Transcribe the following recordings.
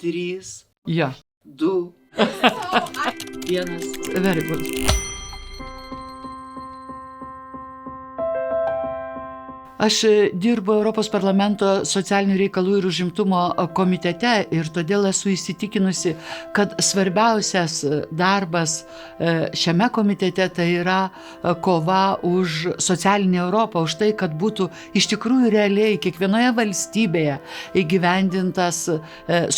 3, Ja. 2, 1. Very good. Aš dirbu Europos parlamento socialinių reikalų ir užimtumo komitete ir todėl esu įsitikinusi, kad svarbiausias darbas šiame komitete tai yra kova už socialinę Europą, už tai, kad būtų iš tikrųjų realiai kiekvienoje valstybėje įgyvendintas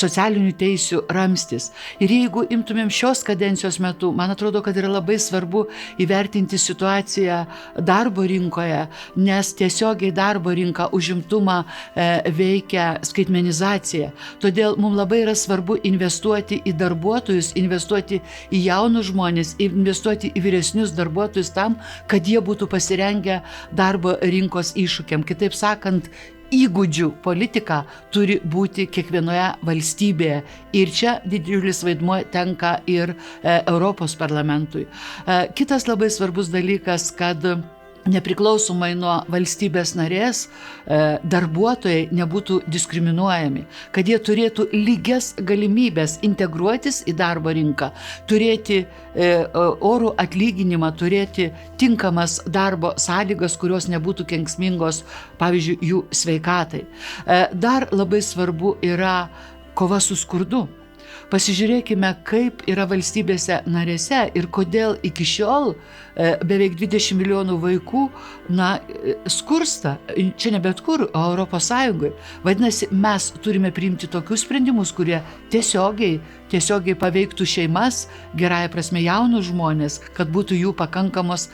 socialinių teisių ramstis. Ir jeigu imtumėm šios kadencijos metu, man atrodo, kad yra labai svarbu įvertinti situaciją darbo rinkoje, nes tiesiogiai darbo rinką, užimtumą veikia skaitmenizacija. Todėl mums labai yra svarbu investuoti į darbuotojus, investuoti į jaunus žmonės, investuoti į vyresnius darbuotojus tam, kad jie būtų pasirengę darbo rinkos iššūkiam. Kitaip sakant, įgūdžių politika turi būti kiekvienoje valstybėje. Ir čia didžiulis vaidmuo tenka ir Europos parlamentui. Kitas labai svarbus dalykas, kad nepriklausomai nuo valstybės narės darbuotojai nebūtų diskriminuojami, kad jie turėtų lygias galimybės integruotis į darbo rinką, turėti orų atlyginimą, turėti tinkamas darbo sąlygas, kurios nebūtų kenksmingos, pavyzdžiui, jų sveikatai. Dar labai svarbu yra kova su skurdu. Pasižiūrėkime, kaip yra valstybėse narėse ir kodėl iki šiol beveik 20 milijonų vaikų skursta, čia ne bet kur, o Europos Sąjungoje. Vadinasi, mes turime priimti tokius sprendimus, kurie tiesiogiai paveiktų šeimas, gerąja prasme jaunus žmonės, kad būtų jų pakankamos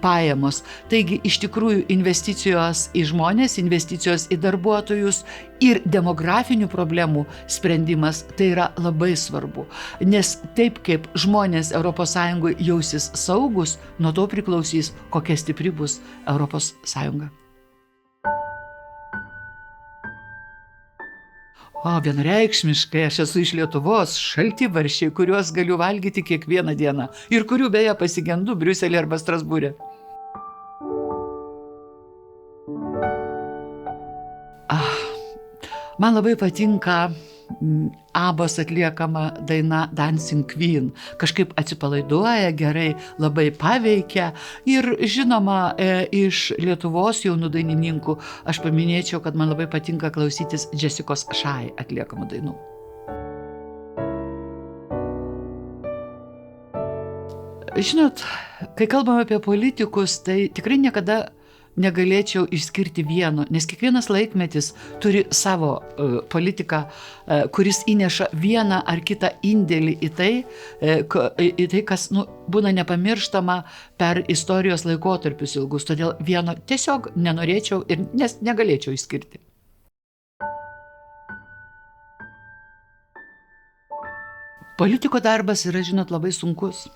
pajamos. Taigi, iš tikrųjų, investicijos į žmonės, investicijos į darbuotojus ir demografinių problemų sprendimas tai yra labai svarbu. Nes taip kaip žmonės ES jausis saugus, nuo to priklausys, kokia stipri bus ES. Vienareikšmiškai aš esu iš Lietuvos, šaltibarščiai, kuriuos galiu valgyti kiekvieną dieną ir kurių beje pasigendu Briuselyje arba Strasbūre. Man labai patinka Abos atliekama daina Dancing Queen. Kažkaip atsipalaiduoja gerai, labai paveikia. Ir žinoma, iš Lietuvos jaunų dainininkų aš paminėčiau, kad man labai patinka klausytis Jessicos Shy atliekamų dainų. Žinot, kai kalbame apie politikus, tai tikrai niekada negalėčiau išskirti vieno, nes kiekvienas laikmetis turi savo politiką, kuris įneša vieną ar kitą indėlį į tai, kas būna nepamirštama per istorijos laikotarpius ilgus. Todėl vieno tiesiog nenorėčiau ir negalėčiau išskirti. Politiko darbas yra, žinot, labai sunkus.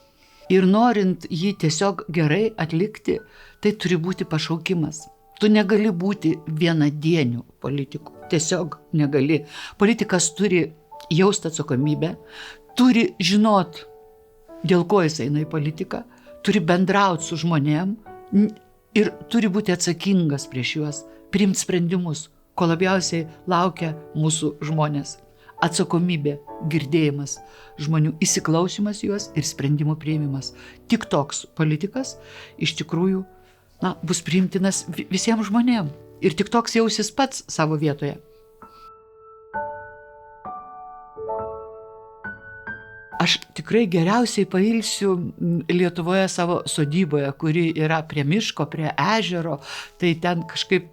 Ir norint jį tiesiog gerai atlikti, tai turi būti pašaukimas. Tu negali būti vienadieniu politiku. Tiesiog negali. Politikas turi jausti atsakomybę, turi žinot, dėl ko jis eina į politiką, turi bendrauti su žmonėm ir turi būti atsakingas prieš juos, priimti sprendimus, ko labiausiai laukia mūsų žmonės. Atsakomybė, girdėjimas, žmonių įsiklausimas juos ir sprendimų priėmimas. Tik toks politikas iš tikrųjų bus priimtinas visiems žmonėms. Ir tik toks jausis pats savo vietoje. Aš tikrai geriausiai pailsiu Lietuvoje savo sodyboje, kuri yra prie miško, prie ežero. Tai ten kažkaip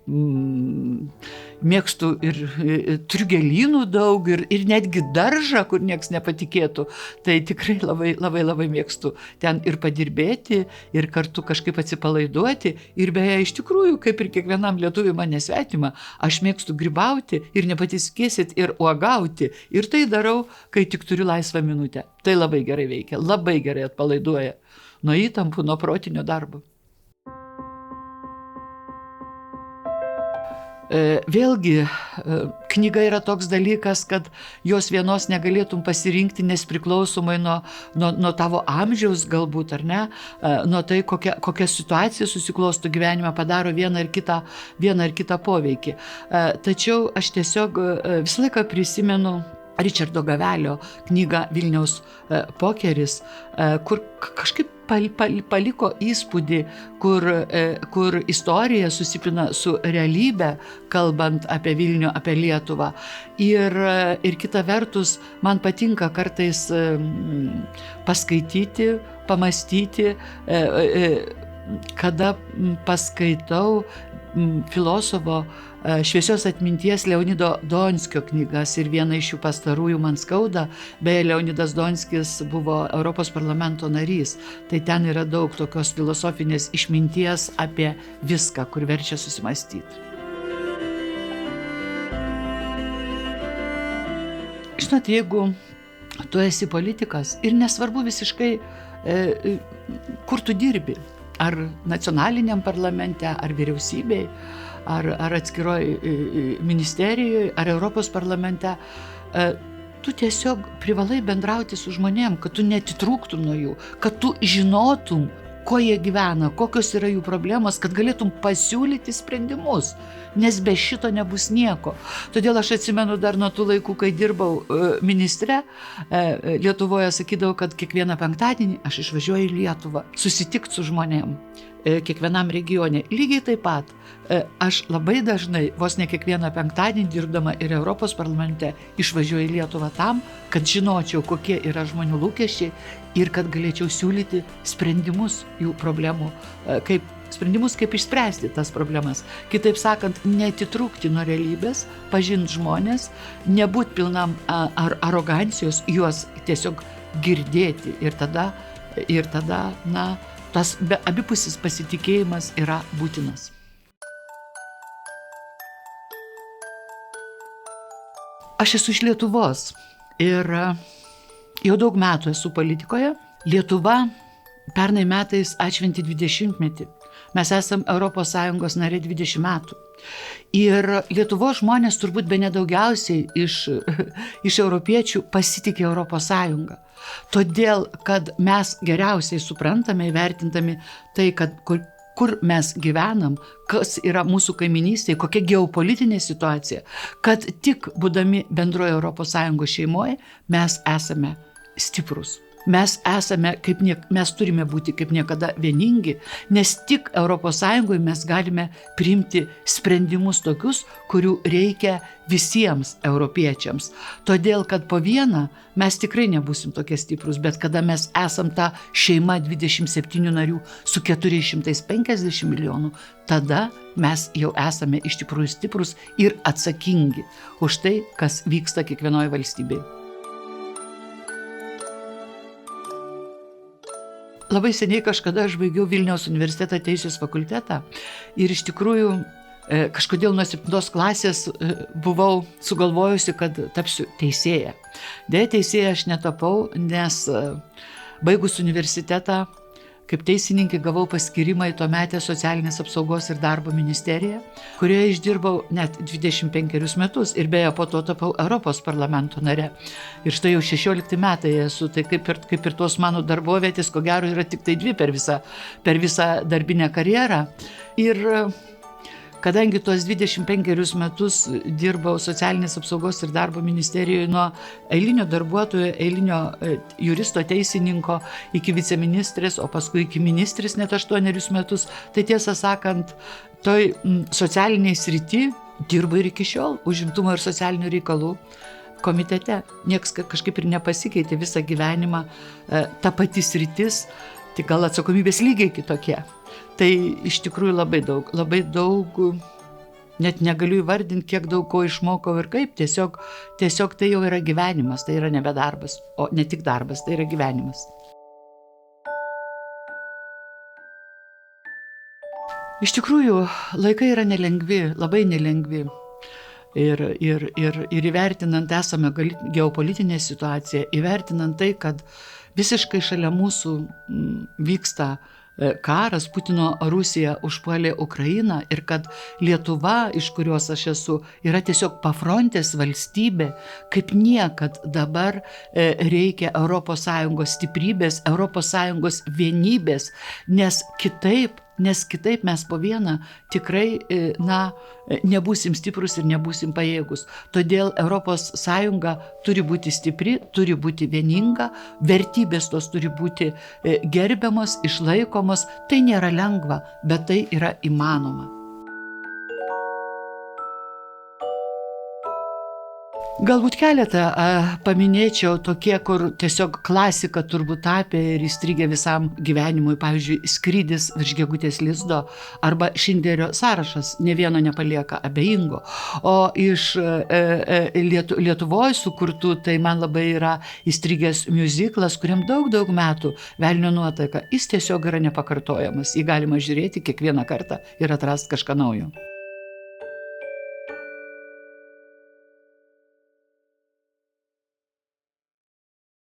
mėgstu ir turiu gėlynų daug ir netgi daržą, kur nieks nepatikėtų. Tai tikrai labai mėgstu ten ir padirbėti, ir kartu kažkaip atsipalaiduoti. Ir beje, iš tikrųjų, kaip ir kiekvienam lietuviui man nesvetima, aš mėgstu grybauti ir nepatikėsit ir uogauti. Ir tai darau, kai tik turiu laisvą minutę. Tai labai gerai veikia, labai gerai atpalaiduoja nuo įtampų, nuo protinio darbo. Vėlgi, knyga yra toks dalykas, kad jos vienos negalėtum pasirinkti, nes priklausomai nuo tavo amžiaus galbūt, ar ne, nuo tai, kokia situacija susiklostų gyvenime, padaro vieną ar kitą poveikį. Tačiau aš tiesiog visą laiką prisimenu Richardo Gavelio knygą Vilniaus pokeris, kur kažkaip paliko įspūdį, kur istorija susipina su realybė, kalbant apie Vilnių, apie Lietuvą. Ir kita vertus, man patinka kartais paskaityti, pamastyti, kada paskaitau filosofo šviesios atminties Leonido Donskio knygas ir viena iš jų pastarųjų man skauda, beje, Leonidas Donskis buvo Europos parlamento narys, tai ten yra daug tokios filosofinės išminties apie viską, kur verčia susimastyti. Žinot, jeigu tu esi politikas ir nesvarbu visiškai, kur tu dirbi, ar nacionaliniam parlamente, ar vyriausybėj, ar atskiroj ministerijoje, ar Europos parlamente, tu tiesiog privalai bendrauti su žmonėm, kad tu netitrūktum nuo jų, kad tu žinotum, kuo jie gyvena, kokios yra jų problemos, kad galėtum pasiūlyti sprendimus, nes be šito nebus nieko. Todėl aš atsimenu dar nuo tų laikų, kai dirbau ministre, Lietuvoje sakydavau, kad kiekvieną penktadienį aš išvažiuoju į Lietuvą, susitikti su žmonėm, kiekvienam regione. Lygiai taip pat, aš labai dažnai, vos ne kiekvieną penktadienį dirbdama ir Europos parlamente, išvažiuoju į Lietuvą tam, kad žinočiau, kokie yra žmonių lūkesčiai ir kad galėčiau siūlyti sprendimus jų problemų, kaip išspręsti tas problemas. Kitaip sakant, netitrūkti nuo realybės, pažinti žmonės, nebūt pilnam arogancijos, juos tiesiog girdėti ir tada, tas abipusis pasitikėjimas yra būtinas. Aš esu iš Lietuvos ir jau daug metų esu politikoje. Lietuva pernai metais atšventė 20-metį. Mes esam ES narė 20 metų. Ir Lietuvos žmonės turbūt bene daugiausiai iš europiečių pasitikė ES. Todėl, kad mes geriausiai suprantame, įvertintami tai, kad kur mes gyvenam, kas yra mūsų kaiminystėje, kokia geopolitinė situacija, kad tik būdami bendroje ES šeimoje mes esame stiprus. Mes turime būti kaip niekada vieningi, nes tik ES mes galime priimti sprendimus tokius, kurių reikia visiems europiečiams. Todėl, kad po vieną mes tikrai nebūsim tokie stiprus, bet kada mes esam ta šeima 27 narių su 450 milijonų, tada mes jau esame iš tikrųjų stiprus ir atsakingi už tai, kas vyksta kiekvienoje valstybėje. Labai seniai kažkada aš baigiau Vilniaus universitetą teisės fakultetą ir iš tikrųjų kažkodėl nuo 7 klasės buvau sugalvojusi, kad tapsiu teisėja. Deja, teisėja aš netapau, nes baigus universitetą kaip teisininkė gavau paskyrimą į tuometę Socialinės apsaugos ir darbo ministeriją, kurioje išdirbau net 25 metus ir beje po to tapau Europos parlamento nare. Ir štai jau 16 metai esu, tai kaip ir tos mano darbovietės, ko gero yra tik tai 2 per visą darbinę karjerą. Ir kadangi tuos 25 metus dirbau Socialinės apsaugos ir darbo ministerijoje nuo eilinio darbuotojo, eilinio juristo teisininko iki viceministrės, o paskui iki ministrės net 8 metus, tai tiesą sakant, toj socialiniai srity dirbu ir iki šiol, užimtumo ir socialinių reikalų komitete. Niekas kažkaip ir nepasikeitė visą gyvenimą, ta pati sritis, tik gal atsakomybės lygiai kitokie. Tai iš tikrųjų labai daug, net negaliu įvardinti, kiek daug ko išmokau ir kaip, tiesiog tai jau yra gyvenimas, tai yra nebe darbas, o ne tik darbas, tai yra gyvenimas. Iš tikrųjų, laikai yra nelengvi, labai nelengvi. Ir įvertinant esamą geopolitinę situaciją, įvertinant tai, kad visiškai šalia mūsų vyksta karas, Putino Rusija užpuolė Ukrainą ir kad Lietuva, iš kurios aš esu, yra tiesiog pafrontės valstybė, kaip niekad dabar reikia ES stiprybės, ES vienybės, nes kitaip nes kitaip mes po vieną tikrai, nebūsim stiprus ir nebūsim pajėgus. Todėl ES turi būti stipri, turi būti vieninga, vertybės tos turi būti gerbiamos, išlaikomos. Tai nėra lengva, bet tai yra įmanoma. Galbūt keletą paminėčiau tokie, kur tiesiog klasika turbūt tapė ir įstrigė visam gyvenimui, pavyzdžiui, Skrydis virš gegutės lizdo arba Šindlerio sąrašas, ne vieno nepalieka abejingo. O iš Lietuvoje sukurtų, tai man labai yra įstrigęs miuziklas, kuriam daug metų, Velnio nuotaka. Jis tiesiog yra nepakartojamas, jį galima žiūrėti kiekvieną kartą ir atrasti kažką naujo.